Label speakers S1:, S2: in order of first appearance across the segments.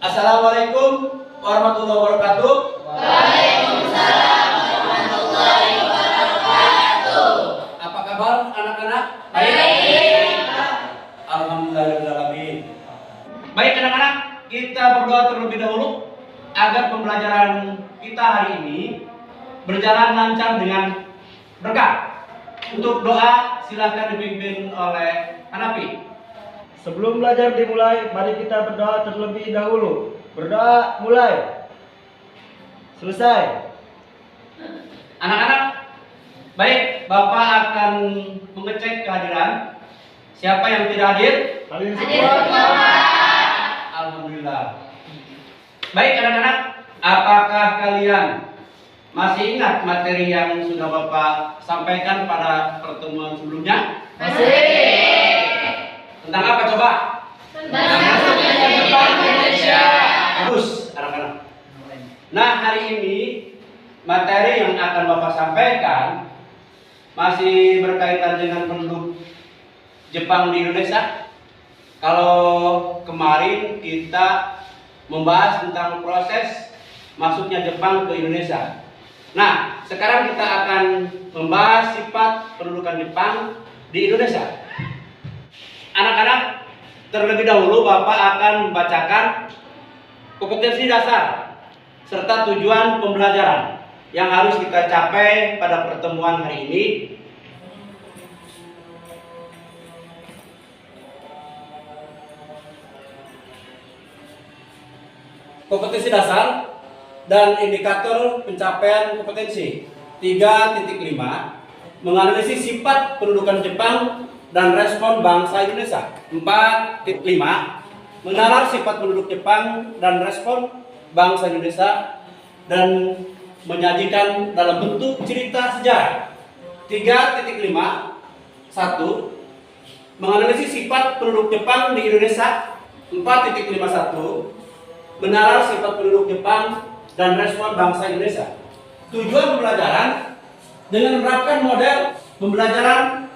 S1: Assalamualaikum warahmatullahi wabarakatuh.
S2: Waalaikumsalam warahmatullahi wabarakatuh.
S1: Apa kabar anak-anak?
S2: Baik.
S1: Alhamdulillahirrahmanirrahim. Baik anak-anak, kita berdoa terlebih dahulu agar pembelajaran kita hari ini berjalan lancar dengan berkah. Untuk doa silakan dipimpin oleh Hanafi.
S3: Sebelum belajar dimulai, mari kita berdoa terlebih dahulu. Berdoa mulai. Selesai.
S1: Anak-anak, baik, Bapak akan mengecek kehadiran. Siapa yang tidak hadir?
S3: Hadir
S2: Hadir
S3: semua.
S2: semua.
S1: Alhamdulillah. Baik anak-anak, apakah kalian masih ingat materi yang sudah Bapak sampaikan pada pertemuan sebelumnya?
S2: Masih.
S1: Tentang apa coba?
S2: Tentang sejarah Jepang Indonesia.
S1: Bagus anak-anak. Nah, hari ini materi yang akan Bapak sampaikan masih berkaitan dengan penduduk Jepang di Indonesia. Kalau kemarin kita membahas tentang proses masuknya Jepang ke Indonesia. Nah, sekarang kita akan membahas sifat pendudukan Jepang di Indonesia. Anak-anak, terlebih dahulu Bapak akan membacakan kompetensi dasar serta tujuan pembelajaran yang harus kita capai pada pertemuan hari ini. Kompetensi dasar dan indikator pencapaian kompetensi 3.5 menganalisis sifat pendudukan Jepang dan respon bangsa Indonesia. 4.5 menalar sifat penduduk Jepang dan respon bangsa Indonesia dan menyajikan dalam bentuk cerita sejarah. 3.5 1 menganalisis sifat penduduk Jepang di Indonesia. 4.51 menalar sifat penduduk Jepang dan respon bangsa Indonesia. Tujuan pembelajaran dengan menerapkan model pembelajaran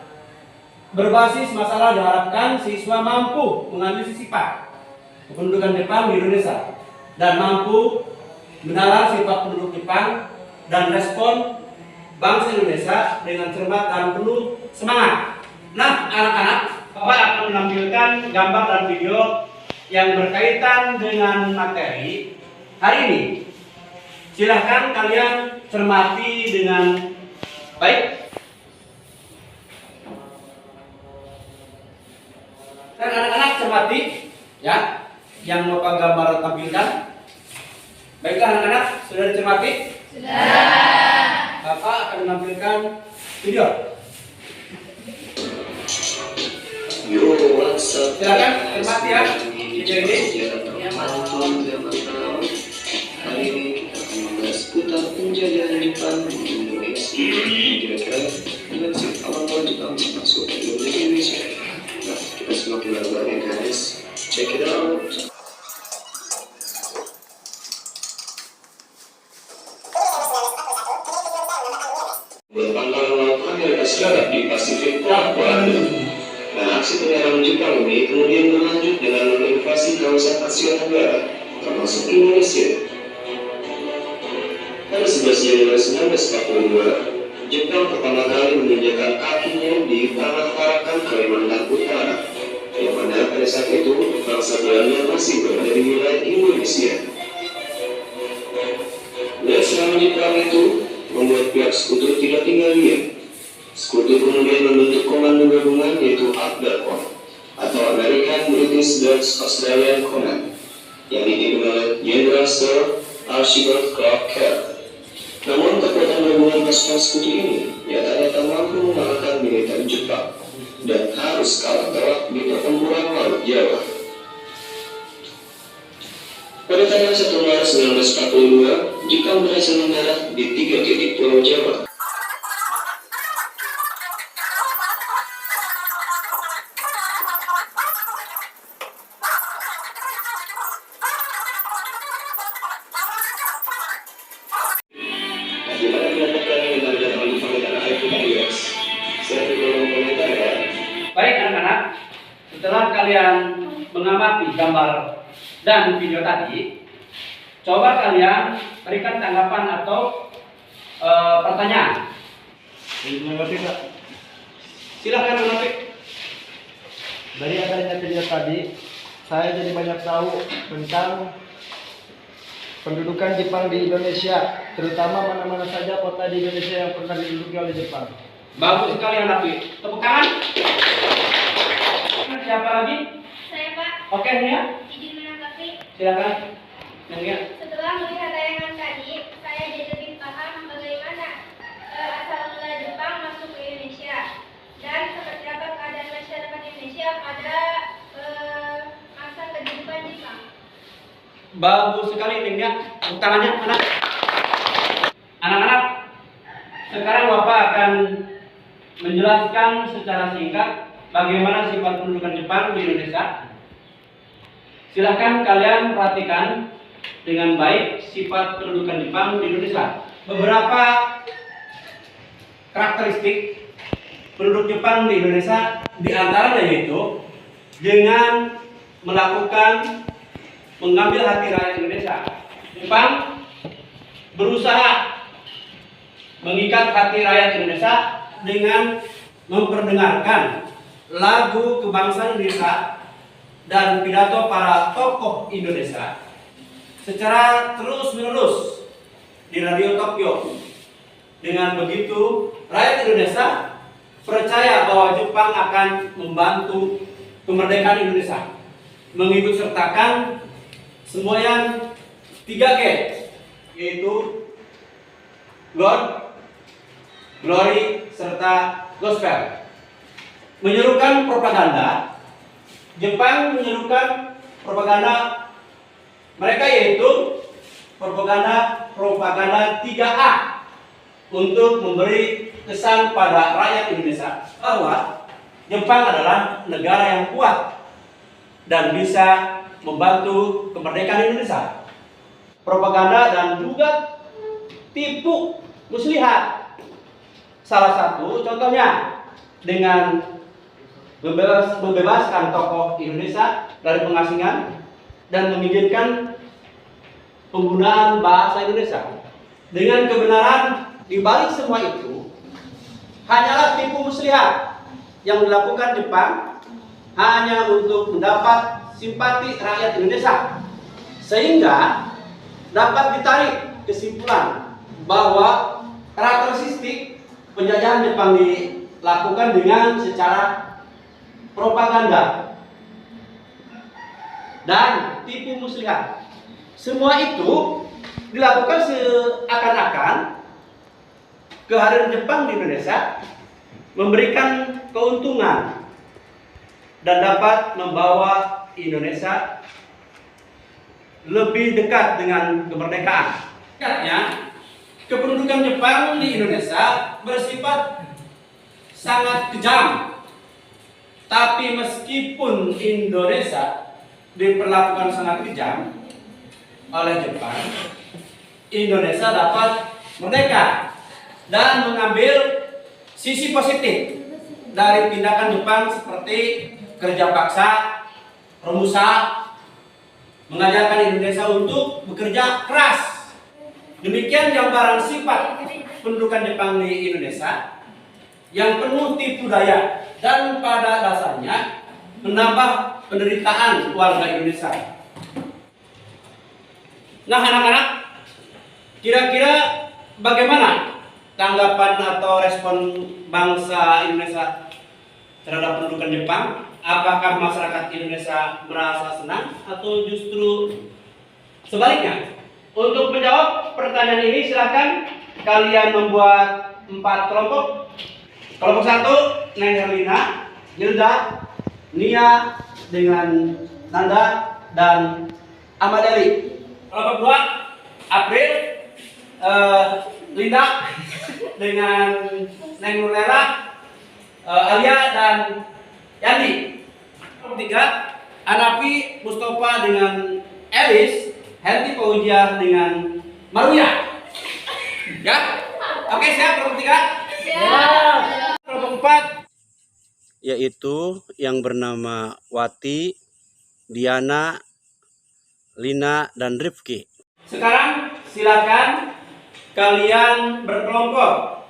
S1: berbasis masalah diharapkan siswa mampu menganalisis sifat pendudukan Jepang di Indonesia dan mampu menalar sifat penduduk Jepang dan respon bangsa Indonesia dengan cermat dan penuh semangat. Nah, anak-anak, Bapak akan menampilkan gambar dan video yang berkaitan dengan materi hari ini. Silahkan kalian cermati dengan baik. Dan anak-anak cermati ya yang Bapak gambar tampilkan. Baiklah anak-anak, sudah dicermati?
S2: Sudah.
S1: Bapak akan menampilkan video. Silakan cermati ya video ini.
S4: Hari ini kita akan membahas seputar penjajahan Jepang di Indonesia. Kira-kira dengan sih awal-awal Jepang masuk ke Indonesia. Nah, kita simak gambarnya guys. Check it out. Berpangkal laut Amerika Serikat di Pasifik Papua. Nah, aksi penyerangan Jepang ini kemudian berlanjut dengan menginvasi kawasan Asia Tenggara, termasuk Indonesia. Pada 11 Januari 1942, Jepang pertama kali menginjakkan kakinya di tanah Tarakan, Kalimantan Utara, yang pada saat itu bangsa Belanda masih berada di wilayah Indonesia. Dan serangan Jepang itu membuat pihak sekutu tidak tinggal diam. Sekutu kemudian membentuk komando gabungan yaitu ABDACOM atau American British Dutch Australian Command yang dipimpin oleh Jenderal Sir Archibald Clark Kerr. Namun kekuatan gabungan pasukan sekutu ini nyatanya tak mampu mengalahkan militer Jepang dan harus kalah telak di pertempuran Laut Jawa. Pada tanggal 1 Maret 1942, Jepang berhasil mendarat di 3 titik Pulau Jawa. Gimana pendapat kalian tentang kedatangan Jepang ke tanah air kita, guys? Saya beri komentar ya.
S1: Baik anak-anak, setelah kalian mengamati gambar dan video tadi, coba kalian berikan tanggapan atau pertanyaan.
S3: Mengerti Kak?
S1: Silahkan mengerti.
S3: Dari adanya video tadi, saya jadi banyak tahu tentang pendudukan Jepang di Indonesia, terutama mana-mana saja kota di Indonesia yang pernah diduduki oleh Jepang.
S1: Bagus sekali Hanafi. Tepuk tangan. Siapa lagi?
S2: Saya Pak,
S1: Oke Nia,
S2: izin menanggapi.
S1: silakan. Nia.
S2: Setelah melihat tayangan tadi, saya jadi lebih paham bagaimana asal mula Jepang masuk ke Indonesia dan seperti apa keadaan masyarakat Indonesia pada masa kehidupan Jepang.
S1: Bagus sekali Nia. Tepuk tangannya anak. Anak-anak, sekarang Bapak akan menjelaskan secara singkat bagaimana sifat pendudukan Jepang di Indonesia. Silahkan kalian perhatikan dengan baik sifat pendudukan Jepang di Indonesia. Beberapa karakteristik penduduk Jepang di Indonesia diantaranya yaitu dengan melakukan mengambil hati rakyat Indonesia. Jepang berusaha mengikat hati rakyat Indonesia dengan memperdengarkan lagu kebangsaan Indonesia dan pidato para tokoh Indonesia secara terus-menerus di Radio Tokyo. Dengan begitu, rakyat Indonesia percaya bahwa Jepang akan membantu kemerdekaan Indonesia, mengikut sertakan semua yang 3G, yaitu God, Glory, serta Gospel. Menyerukan propaganda, Jepang menyerukan propaganda mereka yaitu propaganda 3A untuk memberi kesan pada rakyat Indonesia bahwa Jepang adalah negara yang kuat dan bisa membantu kemerdekaan Indonesia. Propaganda dan juga tipu muslihat. Salah satu contohnya dengan membebaskan tokoh Indonesia dari pengasingan dan mengizinkan penggunaan bahasa Indonesia. Dengan kebenaran di balik semua itu hanyalah tipu muslihat yang dilakukan Jepang hanya untuk mendapat simpati rakyat Indonesia, sehingga dapat ditarik kesimpulan bahwa karakteristik penjajahan Jepang dilakukan dengan secara propaganda dan tipu muslihat. Semua itu dilakukan seakan-akan kehadiran Jepang di Indonesia memberikan keuntungan dan dapat membawa Indonesia lebih dekat dengan kemerdekaan. Singkatnya, kependudukan Jepang di Indonesia bersifat sangat kejam. Tapi meskipun Indonesia diperlakukan sangat kejam oleh Jepang, Indonesia dapat merdeka dan mengambil sisi positif dari tindakan Jepang seperti kerja paksa, rusak, mengajarkan Indonesia untuk bekerja keras. Demikian gambaran sifat pendudukan Jepang di Indonesia yang penuh tipu daya dan pada dasarnya menambah penderitaan warga Indonesia. Nah anak-anak, kira-kira bagaimana tanggapan atau respon bangsa Indonesia terhadap pendudukan Jepang? Apakah masyarakat Indonesia merasa senang atau justru sebaliknya? Untuk menjawab pertanyaan ini silakan kalian membuat 4 kelompok. Kelompok 1, Neng Herlina, Hilda, Nia dengan Nanda dan Ahmad Ali. Kelompok 2, April, Linda dengan Neng Nurlela, Alia dan Yandi. Kelompok 3, Anafi, Mustafa dengan Elis, Henty Paujiah dengan Maruya. Ya? Oke, siap kelompok 3?
S2: Siap.
S1: Kelompok 4 yaitu yang bernama Wati, Diana, Lina, dan Rifki. Sekarang silakan kalian berkelompok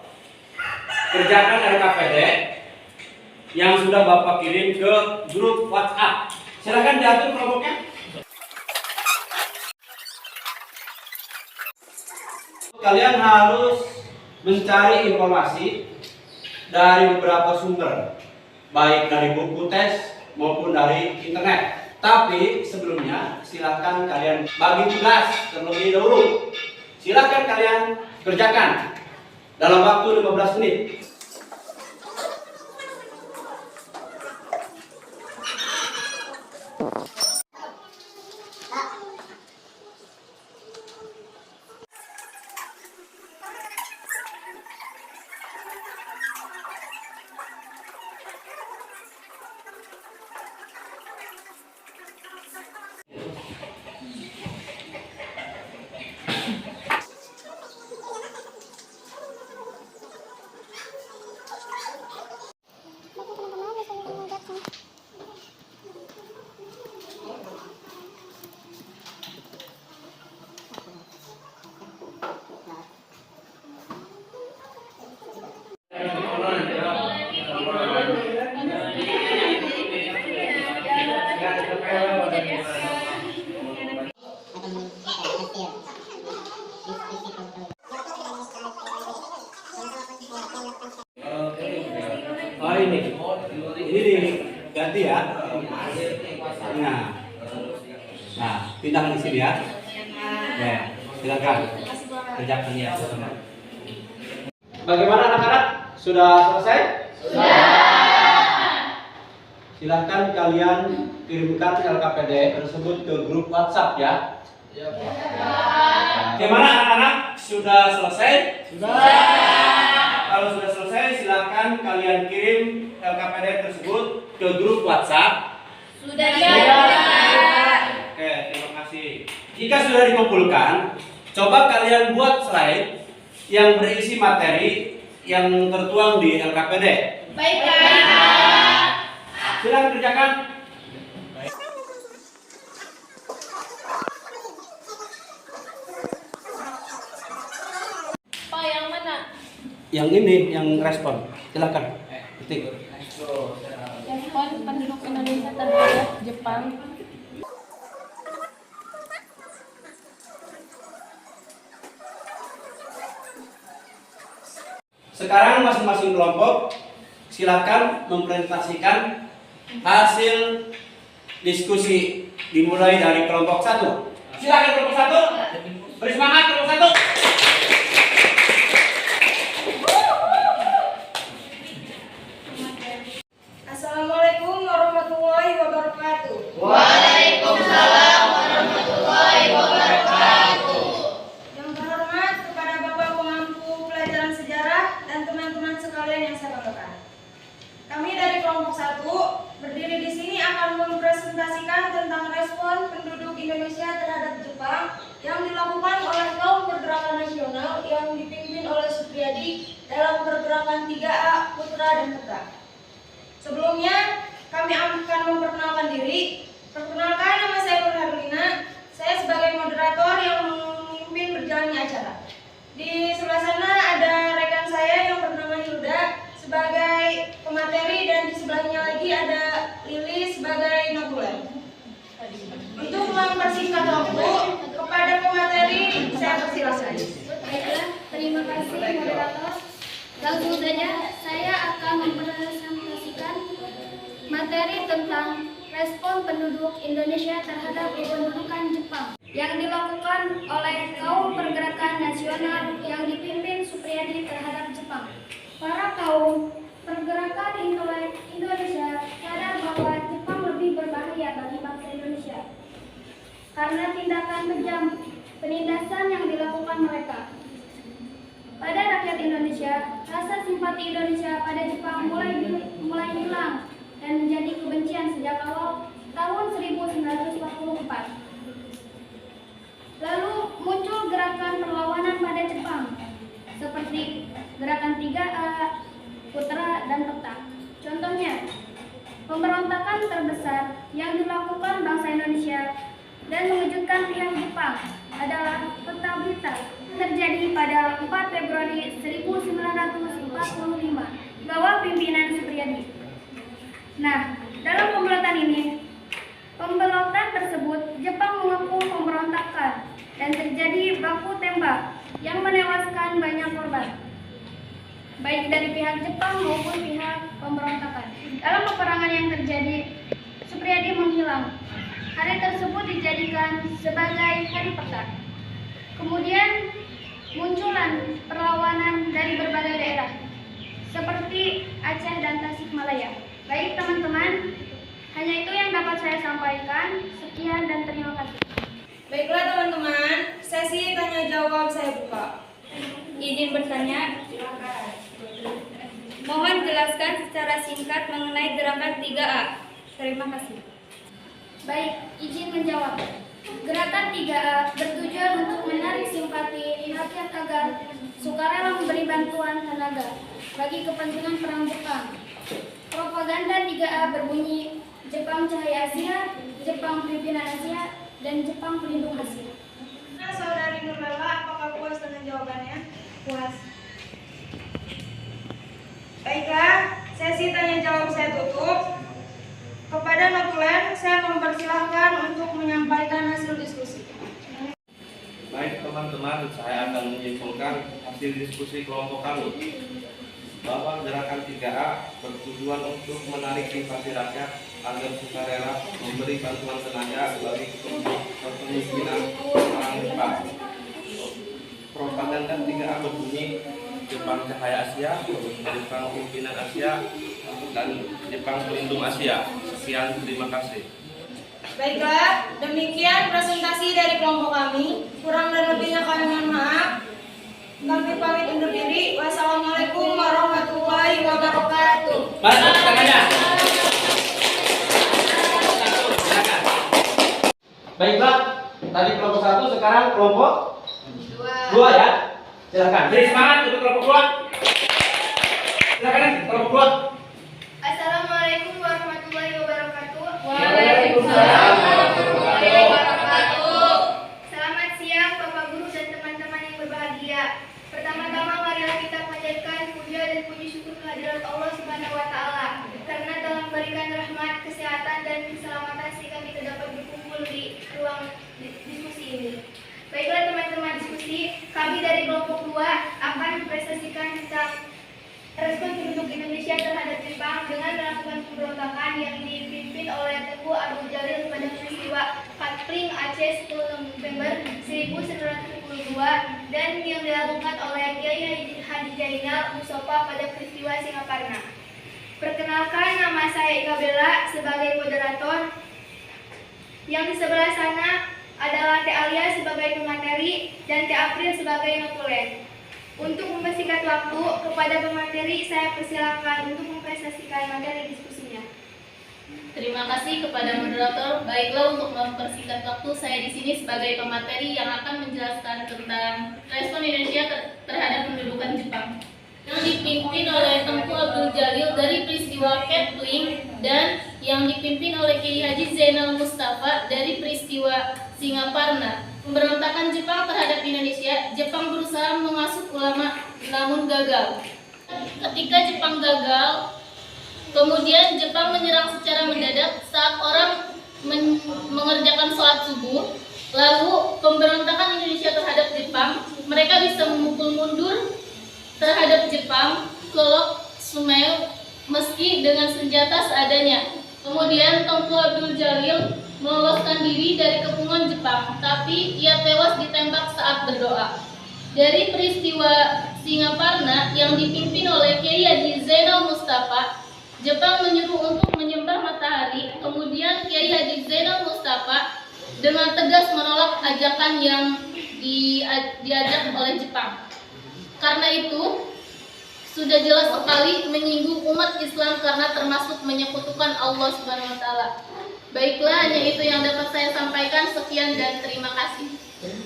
S1: kerjakan RKPD yang sudah Bapak kirim ke grup WhatsApp. Silakan diatur kelompoknya. Kalian harus mencari informasi dari beberapa sumber, baik dari buku tes maupun dari internet. Tapi sebelumnya silakan kalian bagi tugas terlebih dahulu. Silakan kalian kerjakan dalam waktu 15 menit. Oh ini diganti ya. Nah, pindahkan di sini ya. Ya, silakan kerjakan ya. Bagaimana anak-anak? Sudah selesai? Sudah. Silakan kalian kirimkan LKPD tersebut ke grup WhatsApp ya. Bagaimana anak-anak? Sudah selesai? Kalau sudah selesai, silakan kalian kirim LKPD tersebut ke grup WhatsApp.
S2: Sudah.
S1: Oke, terima kasih. Jika sudah dikumpulkan, coba kalian buat slide yang berisi materi yang tertuang di LKPD.
S2: Baik, Kak.
S1: Silakan kerjakan.
S2: Pak, yang mana?
S1: Yang ini, yang respon. Silakan. Ketik.
S2: Respon penduduk Indonesia terhadap Jepang.
S1: Sekarang masing-masing kelompok silakan mempresentasikan hasil diskusi dimulai dari kelompok 1. Silakan kelompok 1. Beri semangat kelompok 1.
S2: Assalamualaikum warahmatullahi wabarakatuh.
S5: Waalaikumsalam warahmatullahi wabarakatuh.
S2: Yang terhormat kepada Bapak Pemangku Pelajaran Sejarah dan teman-teman sekalian yang saya banggakan. Kami dari kelompok 1 berdiri di sini akan mempresentasikan tentang respon penduduk Indonesia terhadap Jepang yang dilakukan oleh kaum pergerakan nasional yang dipimpin oleh Supriyadi dalam pergerakan 3A Putra dan Putra. Sebelumnya, kami akan memperkenalkan diri. Perkenalkan, nama saya Nur Herlina. Saya sebagai moderator yang memimpin berjalannya acara. Di sebelah sana ada rekan saya yang bernama Hilda sebagai pemateri dan di sebelahnya lagi ada Lili sebagai notulen. Untuk mempersingkat waktu, kepada pemateri saya persilakan.
S5: Baiklah, terima kasih moderator. Langsung saja saya akan mempresentasikan materi tentang respon penduduk Indonesia terhadap kependudukan Jepang yang dilakukan oleh kaum pergerakan nasional yang dipimpin Supriyadi terhadap Jepang. Para kaum pergerakan intelek Indonesia sadar bahwa Jepang lebih berbahaya bagi bangsa Indonesia karena tindakan kejam penindasan yang dilakukan mereka. Pada rakyat Indonesia, rasa simpati Indonesia pada Jepang mulai hilang dan menjadi kebencian sejak awal tahun 1944. Lalu muncul gerakan perlawanan pada Jepang, seperti gerakan 3A, Putra, dan Peta. Contohnya, pemberontakan terbesar yang dilakukan bangsa Indonesia dan mengejutkan pihak Jepang adalah peta berita terjadi pada 4 Februari 1945 bawah pimpinan Supriyadi. Nah, dalam pembelotan tersebut Jepang mengepung pemberontakan dan terjadi baku tembak yang menewaskan banyak korban, baik dari pihak Jepang maupun pihak pemberontakan. Dalam peperangan yang terjadi, Supriyadi menghilang. Hari tersebut dijadikan sebagai hari peta. Kemudian munculan perlawanan dari berbagai daerah, seperti Aceh dan Tasikmalaya. Baik teman-teman, hanya itu yang dapat saya sampaikan. Sekian dan terima kasih.
S2: Baiklah teman-teman, sesi tanya jawab saya buka. Izin bertanya. Mohon jelaskan secara singkat mengenai gerakan 3A. Terima kasih.
S5: Baik, izin menjawab. Gerakan 3A bertujuan untuk menarik simpati rakyat agar sukarela memberi bantuan tenaga bagi kepentingan perang Jepang. Propaganda 3A berbunyi Jepang Cahaya Asia, Jepang Pimpinan Asia, dan Jepang Pelindung Asia.
S2: Nah, Saudari Nurlela, apakah puas dengan jawabannya? Puas. Baiklah, sesi tanya jawab saya tutup. Kepada Notulen, saya mempersilahkan untuk menyampaikan hasil diskusi.
S1: Baik teman-teman, saya akan menyimpulkan hasil diskusi kelompok kami bahwa gerakan 3A bertujuan untuk menarik simpati rakyat agar sukarela memberi bantuan tenaga bagi kepemimpinan perang Jepang. Propaganda 3A berbunyi Jepang Cahaya Asia, Jepang Pimpinan Asia, dan Jepang Pelindung Asia. Sekian, terima kasih.
S2: Baiklah, demikian presentasi dari kelompok kami. Kurang dan lebihnya kami mohon maaf. Kami pamit undur diri. Wassalamualaikum warahmatullahi wabarakatuh.
S1: Mana tangannya? Baiklah, tadi kelompok 1, sekarang kelompok 2 ya. Silakan. Beri semangat untuk kelompok 2. Silakan kelompok 2.
S2: Assalamualaikum warahmatullahi wabarakatuh.
S1: Waalaikumsalam warahmatullahi
S2: wabarakatuh. Selamat siang Bapak Guru dan teman-teman yang berbahagia. Pertama-tama marilah kita panjatkan puja dan puji syukur kehadirat Allah Subhanahu wa taala karena telah memberikan rahmat, kesehatan dan keselamatan sehingga kita dapat berkumpul di ruang diskusi ini. Baiklah teman-teman diskusi, kami dari kelompok 2 akan mempresentasikan tentang respon penduduk Indonesia terhadap Jepang dengan melakukan pemberontakan yang dipimpin oleh Tengku Abdul Jalil pada peristiwa Katpring Aceh 10 November 1942 dan yang dilakukan oleh Kiai Haji Jainal Mustafa pada peristiwa Singaparna. Perkenalkan, nama saya Ika Bella sebagai moderator. Yang di sebelah sana adalah Teh Alia sebagai pemateri dan Teh April sebagai notulen. Untuk mempersingkat waktu, kepada pemateri saya persilakan untuk mempresentasikan materi diskusinya.
S6: Terima kasih kepada moderator. Baiklah, untuk mempersingkat waktu, saya di sini sebagai pemateri yang akan menjelaskan tentang respon Indonesia terhadap pendudukan Jepang yang dipimpin oleh Tengku Abdul Jalil dari peristiwa Katpring dan yang dipimpin oleh Kiai Haji Zainal Mustafa dari peristiwa Singaparna. Pemberontakan Jepang terhadap Indonesia, Jepang berusaha mengasut ulama namun gagal. Ketika Jepang gagal, kemudian Jepang menyerang secara mendadak saat orang mengerjakan sholat subuh. Lalu pemberontakan Indonesia terhadap Jepang, mereka bisa memukul mundur terhadap Jepang ke Lok Sumew meski dengan senjata seadanya. Kemudian Tengku Abdul Jalil meloloskan diri dari kepungan Jepang, tapi ia tewas ditembak saat berdoa. Dari peristiwa Singaparna yang dipimpin oleh Kiai Haji Zainal Mustafa, Jepang menyuruh untuk menyembah matahari. Kemudian Kiai Haji Zainal Mustafa dengan tegas menolak ajakan yang diajak oleh Jepang. Karena itu, sudah jelas sekali menyinggung umat Islam karena termasuk menyekutukan Allah Subhanahu wa taala. Baiklah, hanya itu yang dapat saya sampaikan. Sekian dan terima kasih.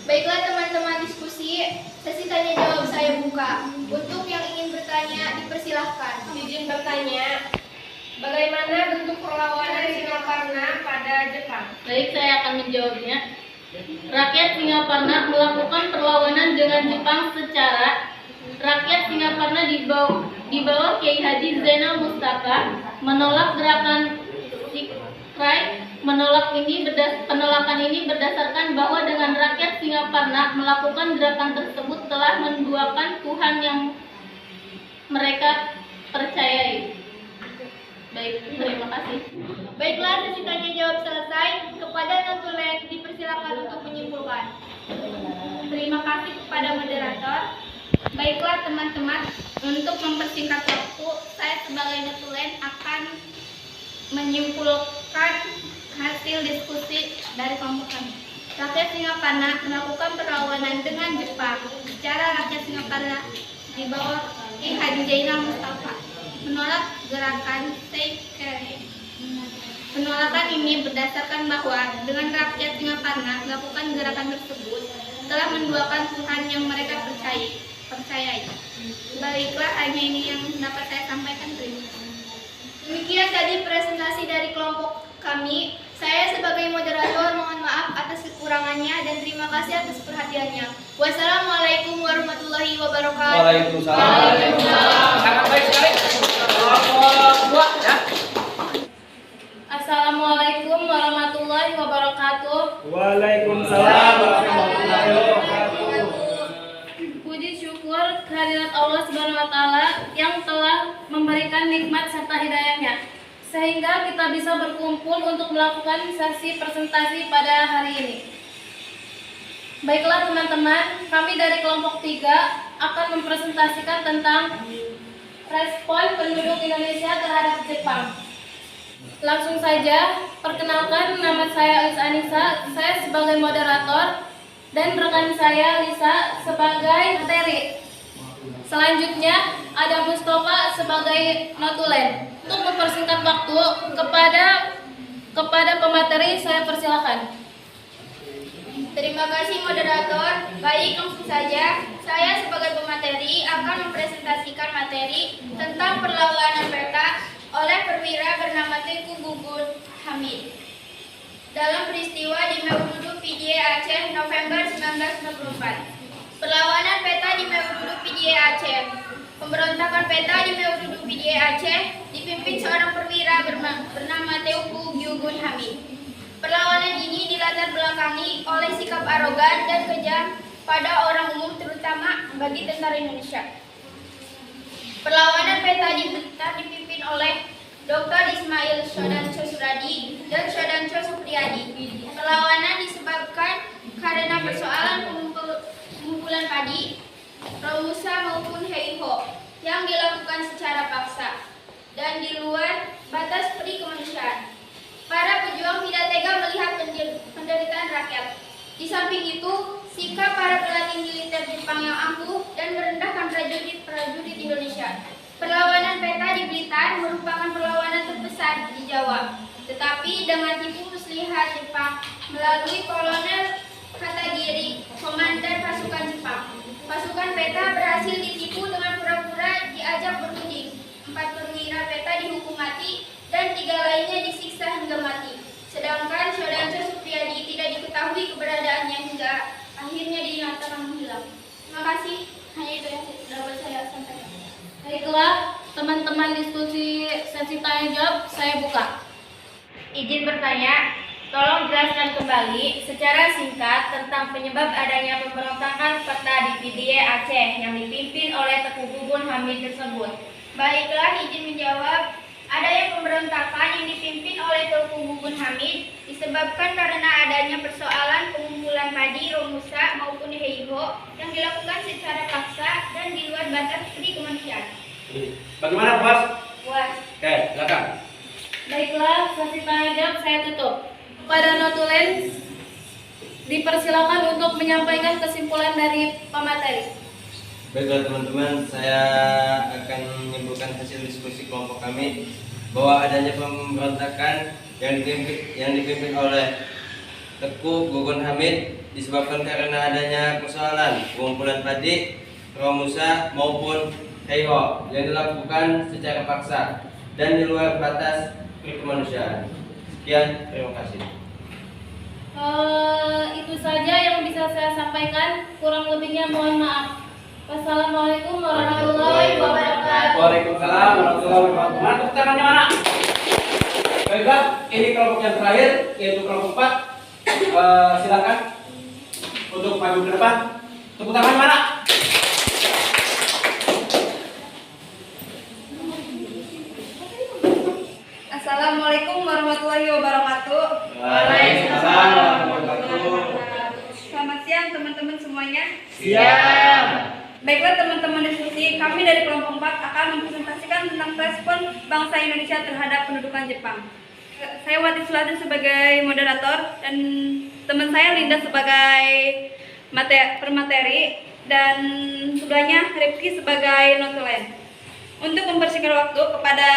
S2: Baiklah teman-teman diskusi, sesi tanya jawab saya buka. Untuk yang ingin bertanya dipersilahkan. Izin bertanya. Bagaimana bentuk perlawanan Singaparna pada Jepang?
S6: Baik, saya akan menjawabnya. Rakyat Singaparna melakukan perlawanan dengan Jepang secara rakyat Singaparna di bawah Kiai Haji Zainal Mustafa menolak gerakan strike. Penolakan ini berdasarkan bahwa dengan rakyat Singaparna melakukan gerakan tersebut telah menduakan Tuhan yang mereka percayai. Baik, terima kasih.
S2: Baiklah, sesi tanya jawab selesai. Kepada notulen dipersilakan untuk menyimpulkan. Terima kasih kepada moderator. Baiklah teman-teman, untuk mempersingkat waktu, saya sebagai notulen akan menyimpulkan hasil diskusi dari kelompok kami. Rakyat Singaparna melakukan perlawanan dengan Jepang. Secara rakyat Singaparna di bawah Ki Haji Zainal Mustafa menolak gerakan Seikere. Penolakan ini berdasarkan bahwa dengan rakyat Singaparna melakukan gerakan tersebut telah menduakan Tuhan yang mereka percayai. Baiklah, hanya ini yang dapat saya sampaikan. Terima kasih. Demikian tadi presentasi dari kelompok kami. Saya sebagai moderator mohon maaf atas kekurangannya dan terima kasih atas perhatiannya. Wassalamualaikum warahmatullahi wabarakatuh.
S1: Waalaikumsalam. Sangat baik sekali.
S6: Assalamualaikum warahmatullahi wabarakatuh.
S3: Waalaikumsalam warahmatullahi wabarakatuh.
S6: Puji syukur kehadirat Allah Subhanahu wa taala yang telah memberikan nikmat serta hidayahnya sehingga kita bisa berkumpul untuk melakukan sesi presentasi pada hari ini. Baiklah teman-teman, kami dari kelompok 3 akan mempresentasikan tentang respon penduduk Indonesia terhadap Jepang. Langsung saja, perkenalkan, nama saya Ais Anissa, saya sebagai moderator dan rekan saya Lisa sebagai materi. Selanjutnya ada Mustafa sebagai notulen. Untuk mempersingkat waktu kepada pemateri saya persilakan.
S2: Terima kasih moderator. Baik, langsung saja. Saya sebagai pemateri akan mempresentasikan materi tentang perlawanan peta oleh perwira bernama Tengku Gugun Hamid dalam peristiwa di Meududu PDIA Aceh November 1964. Perlawanan peta di Meududu PDIA Aceh. Pemberontakan peta di Meududu PDIA Aceh dipimpin seorang perwira bernama Tengku Gugun Hamid. Perlawanan ini dilatar belakangi oleh sikap arogan dan kejam pada orang umum terutama bagi tentara Indonesia. Perlawanan peta dipimpin oleh Dr. Ismail Shodancho Suradi dan Shodancho Supriyadi. Perlawanan disebabkan karena persoalan pengumpulan padi, Romusa maupun Heiho yang dilakukan secara paksa dan di luar batas peri kemanusiaan. Para pejuang tidak tega melihat penderitaan rakyat. Di samping itu, sikap para pelatih militer Jepang yang angkuh dan merendahkan prajurit Indonesia. Perlawanan peta di Blitar merupakan perlawanan terbesar di Jawa. Tetapi dengan tipu muslihat Jepang melalui Kolonel Katagiri, komandan pasukan Jepang. Pasukan peta berhasil ditipu dengan pura-pura diajak berunding. 4 perwira peta dihukum mati dan 3 lainnya disiksa hingga mati. Sedangkan Shodancho Supriyadi tidak diketahui keberadaannya hingga akhirnya dinyatakan menghilang. Terima kasih. Hanya itu yang dapat saya sampaikan.
S6: Baiklah, teman-teman, diskusi sesi tanya jawab saya buka.
S2: Izin bertanya, tolong jelaskan kembali secara singkat tentang penyebab adanya pemberontakan peta di PDIA Aceh yang dipimpin oleh Tengku Gugun Hamid tersebut. Baiklah, izin menjawab. Adanya pemberontakan yang dipimpin oleh Tengku Gugun Hamid disebabkan karena adanya persoalan pengumpulan padi, Romusa maupun Heiho yang dilakukan secara paksa dan di luar batas peri kemanusiaan.
S1: Bagaimana, Puas?
S2: Puas.
S1: Oke, silakan.
S6: Baiklah, sesi tanya jawab saya tutup. Pada notulen dipersilakan untuk menyampaikan kesimpulan dari pemateri.
S7: Baiklah teman-teman, saya akan menyimpulkan hasil diskusi kelompok kami bahwa adanya pemberontakan yang dipimpin oleh Tengku Gugun Hamid disebabkan karena adanya persoalan pengumpulan padi, Romusa maupun Heiho yang dilakukan secara paksa dan di luar batas kemanusiaan. Sekian, terima kasih.
S6: Itu saja yang bisa saya sampaikan. Kurang lebihnya mohon maaf. Wassalamualaikum warahmatullahi wabarakatuh.
S1: Waalaikumsalam warahmatullahi wabarakatuh. Mana tepuk tangannya mana? Baiklah, ini kelompok yang terakhir yaitu kelompok 4. Silakan untuk maju ke depan. Tepuk tangan mana?
S2: Assalamualaikum warahmatullahi wabarakatuh.
S1: Waalaikumsalam warahmatullahi wabarakatuh.
S2: Selamat siang teman-teman semuanya.
S1: Siap.
S2: Baiklah teman-teman diskusi, kami dari kelompok 4 akan mempresentasikan tentang respon bangsa Indonesia terhadap pendudukan Jepang. Saya Wati Sulati sebagai moderator dan teman saya Linda sebagai permateri dan sebelahnya Rifki sebagai notulen. Untuk mempersingkat waktu kepada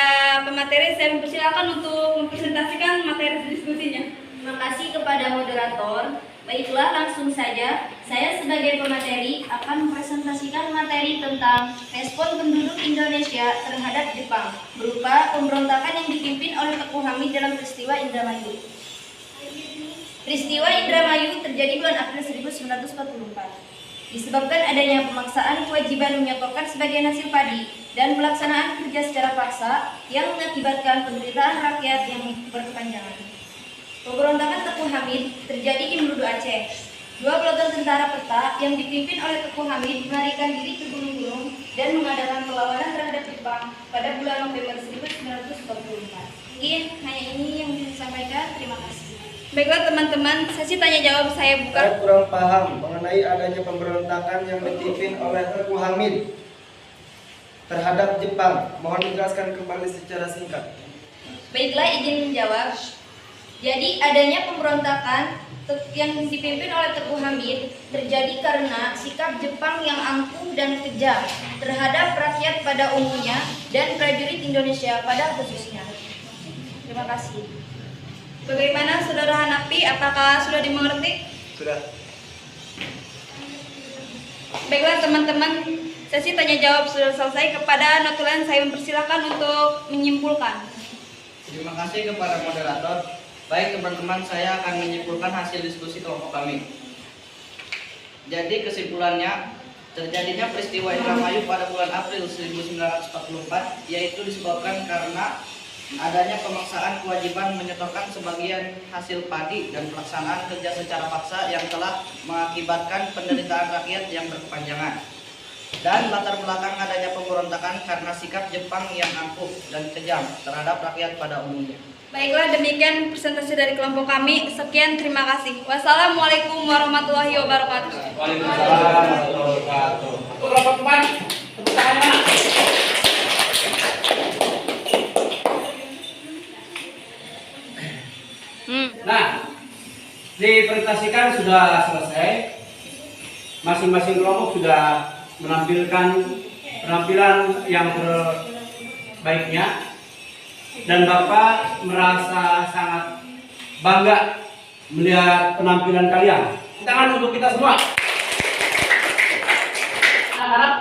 S2: pemateri, saya mempersilakan untuk mempresentasikan materi diskusinya.
S8: Terima kasih kepada moderator. Baiklah, langsung saja. Saya sebagai pemateri akan mempresentasikan materi tentang respon penduduk Indonesia terhadap Jepang berupa pemberontakan yang dipimpin oleh Teguh Hamid dalam peristiwa Indramayu. Peristiwa Indramayu terjadi bulan April 1944. Disebabkan adanya pemaksaan kewajiban menyetorkan sebagian hasil padi dan pelaksanaan kerja secara paksa yang mengakibatkan penderitaan rakyat yang berkepanjangan. Pemberontakan Teguh Hamid terjadi di Merudu Aceh. 2 peloton tentara peta yang dipimpin oleh Teguh Hamid melarikan diri ke gunung-gunung dan mengadakan perlawanan terhadap Jepang pada bulan November 1944. Mungkin hanya ini yang bisa saya sampaikan. Terima kasih.
S2: Baiklah teman-teman, sesi tanya jawab saya buka.
S3: Saya kurang paham mengenai adanya pemberontakan yang dipimpin oleh Teguh Hamid terhadap Jepang. Mohon dijelaskan kembali secara singkat.
S8: Baiklah, izin menjawab. Jadi adanya pemberontakan yang dipimpin oleh Teguh Hamid terjadi karena sikap Jepang yang angkuh dan kejam terhadap rakyat pada umumnya dan prajurit Indonesia pada khususnya. Terima kasih.
S2: Bagaimana Saudara Hanafi? Apakah sudah dimengerti?
S3: Sudah.
S2: Baiklah teman-teman, sesi tanya jawab sudah selesai. Kepada notulen saya mempersilahkan untuk menyimpulkan.
S9: Terima kasih kepada moderator. Baik teman-teman, saya akan menyimpulkan hasil diskusi kelompok kami. Jadi kesimpulannya, terjadinya peristiwa Indramayu pada bulan April 1944 yaitu disebabkan karena adanya pemaksaan kewajiban menyetorkan sebagian hasil padi dan pelaksanaan kerja secara paksa yang telah mengakibatkan penderitaan rakyat yang berkepanjangan. Dan latar belakang adanya pemberontakan karena sikap Jepang yang angkuh dan kejam terhadap rakyat pada umumnya.
S2: Baiklah, demikian presentasi dari kelompok kami. Sekian, terima kasih. Wassalamualaikum warahmatullahi wabarakatuh.
S1: Waalaikumsalam warahmatullahi wabarakatuh. Untuk kelompok 4, tepuk tangan mana? Nah, dipresentasikan sudah selesai. Masing-masing kelompok sudah menampilkan penampilan yang terbaiknya dan Bapak merasa sangat bangga melihat penampilan kalian. Tangan untuk kita semua. Anak-anak,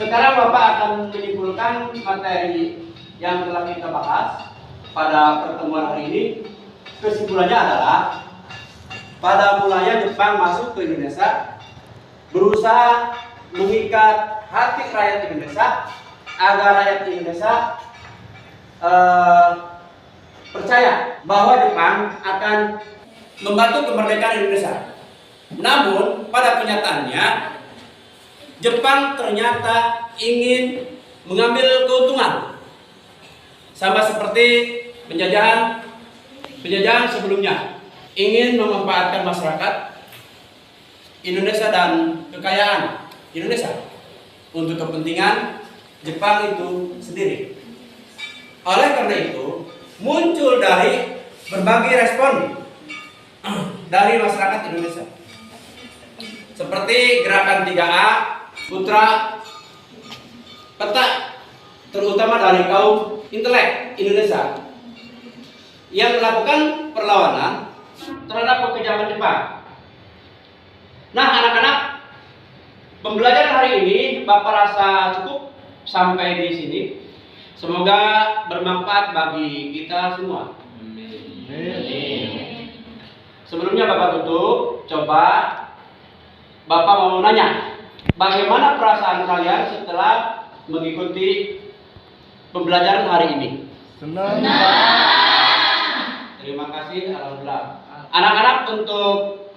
S1: sekarang Bapak akan menyimpulkan materi yang telah kita bahas pada pertemuan hari ini. Kesimpulannya adalah pada mulanya Jepang masuk ke Indonesia berusaha mengikat hati rakyat Indonesia agar rakyat Indonesia percaya bahwa Jepang akan membantu kemerdekaan Indonesia. Namun pada kenyataannya Jepang ternyata ingin mengambil keuntungan sama seperti penjajahan sebelumnya, ingin memanfaatkan masyarakat Indonesia dan kekayaan Indonesia untuk kepentingan Jepang itu sendiri. Oleh karena itu, muncul dari berbagai respon dari masyarakat Indonesia. Seperti gerakan 3A, Putra, Peta, terutama dari kaum intelek Indonesia yang melakukan perlawanan terhadap kekejaman Jepang. Nah, anak-anak, pembelajaran hari ini Bapak rasa cukup sampai di sini. Semoga bermanfaat bagi kita semua. Sebelumnya Bapak tutup, coba Bapak mau nanya, bagaimana perasaan kalian setelah mengikuti pembelajaran hari ini?
S3: Senang.
S1: Terima kasih, alhamdulillah. Anak-anak, untuk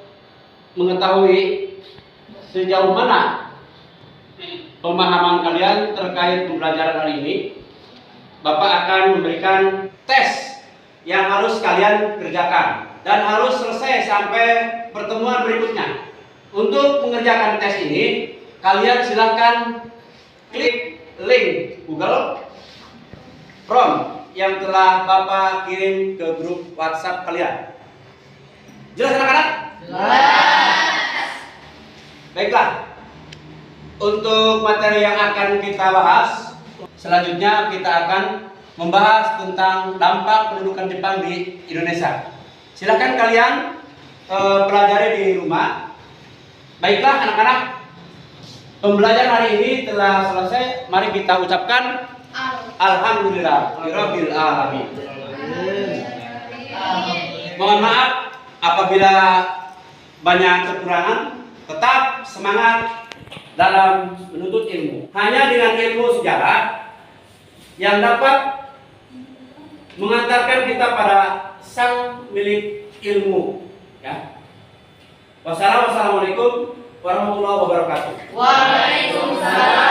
S1: mengetahui sejauh mana pemahaman kalian terkait pembelajaran hari ini, Bapak akan memberikan tes yang harus kalian kerjakan dan harus selesai sampai pertemuan berikutnya. Untuk mengerjakan tes ini, kalian silahkan klik link Google Form yang telah Bapak kirim ke grup WhatsApp kalian. Jelas anak-anak? Jelas. Baiklah. Untuk materi yang akan kita bahas, selanjutnya kita akan membahas tentang dampak pendudukan Jepang di Indonesia. Silakan kalian pelajari di rumah. Baiklah anak-anak, pembelajaran hari ini telah selesai. Mari kita ucapkan Alhamdulillah Rabbil Alamin. Mohon maaf apabila banyak kekurangan. Tetap semangat dalam menuntut ilmu. Hanya dengan ilmu sejarah yang dapat mengantarkan kita pada sang milik ilmu. Ya. Wassalamualaikum warahmatullahi wabarakatuh.
S2: Waalaikumsalam.